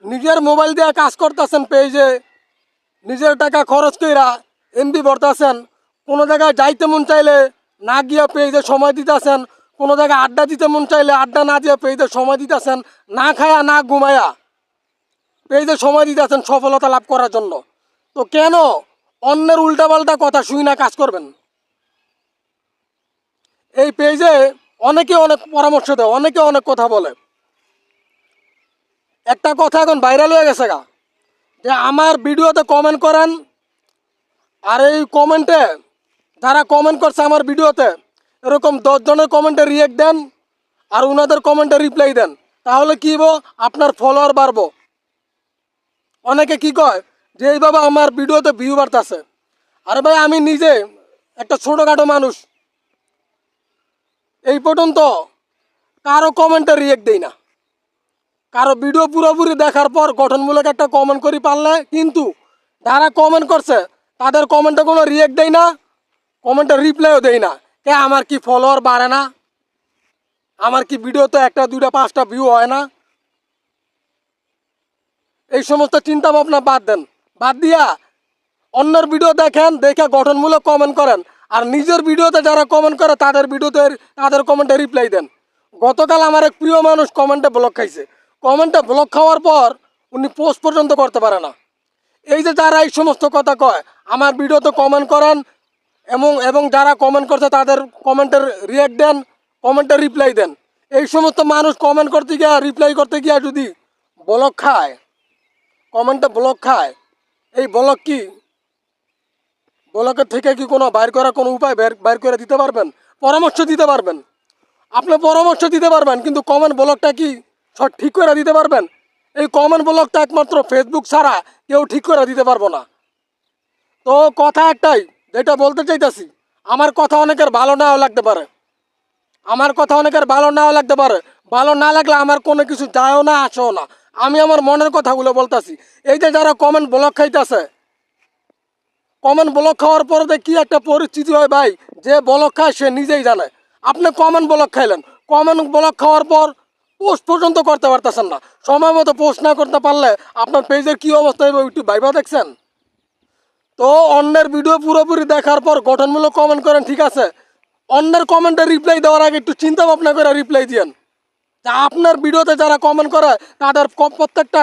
নিজের মোবাইল দিয়ে কাজ করতেছেন, পেজে নিজের টাকা খরচ কইরা এমবি ভরতেছেন, কোনো জায়গায় যাইতে মন চাইলে না গিয়া পেজে সময় দিতেছেন, কোনো জায়গায় আড্ডা দিতে মন চাইলে আড্ডা না দিয়ে পেজে সময় দিতেছেন, না খায়া না ঘুমায়া পেজে সময় দিতেছেন সফলতা লাভ করার জন্য। তো কেন অন্যের উল্টাপাল্টা কথা শুই না কাজ করবেন? এই পেজে অনেকে অনেক পরামর্শ দেয়, অনেকে অনেক কথা বলে। একটা কথা এখন ভাইরাল হয়ে গেছে গা, যে আমার ভিডিওতে কমেন্ট করেন, আর এই কমেন্টে যারা কমেন্ট করছে আমার ভিডিওতে এরকম 10 জনের কমেন্টে রিয়েক্ট দেন আর ওনাদের কমেন্টে রিপ্লাই দেন, তাহলে কী হবো? আপনার ফলোয়ার বাড়বো। অনেকে কি কয় যে এইভাবে আমার ভিডিওতে ভিউ বাড়তেছে। আরে ভাই, আমি নিজে একটা ছোটোখাটো মানুষ, এই পর্যন্ত কারো কমেন্টে রিয়েক্ট দেই না। কারো ভিডিও পুরোপুরি দেখার পর গঠনমূলক একটা কমেন্ট করি পারলে, কিন্তু যারা কমেন্ট করছে তাদের কমেন্টে কোনো রিয়েক্ট দেয় না, কমেন্টে রিপ্লাইও দেয় না। কে আমার কি ফলোয়ার বাড়ে না? আমার কি ভিডিওতে 1, 2, 5টা ভিউ হয় না? এই সমস্ত চিন্তা ভাবনা বাদ দেন। বাদ দিয়া অন্যের ভিডিও দেখেন, দেখে গঠনমূলক কমেন্ট করেন, আর নিজের ভিডিওতে যারা কমেন্ট করে তাদের ভিডিওতে তাদের কমেন্টে রিপ্লাই দেন। গতকাল আমার এক প্রিয় মানুষ কমেন্টে ব্লক খাইছে। কমেন্টে ব্লক খাওয়ার পর উনি পোস্ট পর্যন্ত করতে পারে না। এই যে যারা এই সমস্ত কথা কয়, আমার ভিডিওতে কমেন্ট করেন এবং যারা কমেন্ট করছে তাদের কমেন্টের রিয়াক্ট দেন, কমেন্টে রিপ্লাই দেন, এই সমস্ত মানুষ কমেন্ট করতে গিয়া রিপ্লাই করতে গিয়া যদি ব্লক খায়, কমেন্টে ব্লক খায়, এই ব্লক কি ব্লকের থেকে কি কোনো বাইর করার কোনো উপায় বাইর করে দিতে পারবেন? পরামর্শ দিতে পারবেন, আপনি পরামর্শ দিতে পারবেন, কিন্তু কমেন্ট ব্লকটা কি সব ঠিক করে দিতে পারবেন? এই কমেন্ট ব্লকটা একমাত্র ফেসবুক ছাড়া কেউ ঠিক করে দিতে পারবো না। তো কথা একটাই, যেটা বলতে চাইতেছি, আমার কথা অনেকের ভালো নাও লাগতে পারে, আমার কথা অনেকের ভালো নাও লাগতে পারে। ভালো না লাগলে আমার কোনো কিছু যায়ও না, আসেও না। আমি আমার মনের কথাগুলো বলতেছি। এই যে যারা কমেন্ট ব্লক খাইতেছে, কমেন্ট ব্লক খাওয়ার পরে কি একটা পরিস্থিতি হয় ভাই, যে ব্লক খায় সে নিজেই জানে। আপনি কমেন্ট ব্লক খাইলেন, কমেন্ট ব্লক খাওয়ার পর পোস্ট পর্যন্ত করতে পারতেছেন না। সময় মতো পোস্ট না করতে পারলে আপনার পেজের কী অবস্থা হবে একটু ভাইবা দেখছেন? তো অন্যের ভিডিও পুরোপুরি দেখার পর গঠনমূলক কমেন্ট করেন, ঠিক আছে, অন্যের কমেন্টে রিপ্লাই দেওয়ার আগে একটু চিন্তা ভাবনা করে রিপ্লাই দিয়েন। তা আপনার ভিডিওতে যারা কমেন্ট করে তাদের প্রত্যেকটা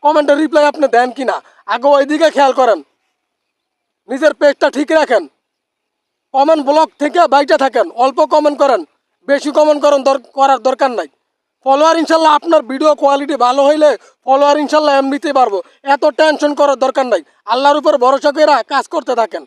কমেন্টের রিপ্লাই আপনি দেন কি না, আগে ওইদিকে খেয়াল করেন। নিজের পেজটা ঠিক রাখেন, কমেন্ট ব্লক থেকে বাইরে থাকেন, অল্প কমেন্ট করেন, বেশি কমেন্ট করার দরকার নাই। ফলোয়ার ইনশাল্লাহ আপনার ভিডিও কোয়ালিটি ভালো হইলে ফলোয়ার ইনশাল্লাহ এমনিতেই পারবো, এত টেনশন করার দরকার নাই। আল্লাহর উপর ভরসা করে কাজ করতে থাকেন।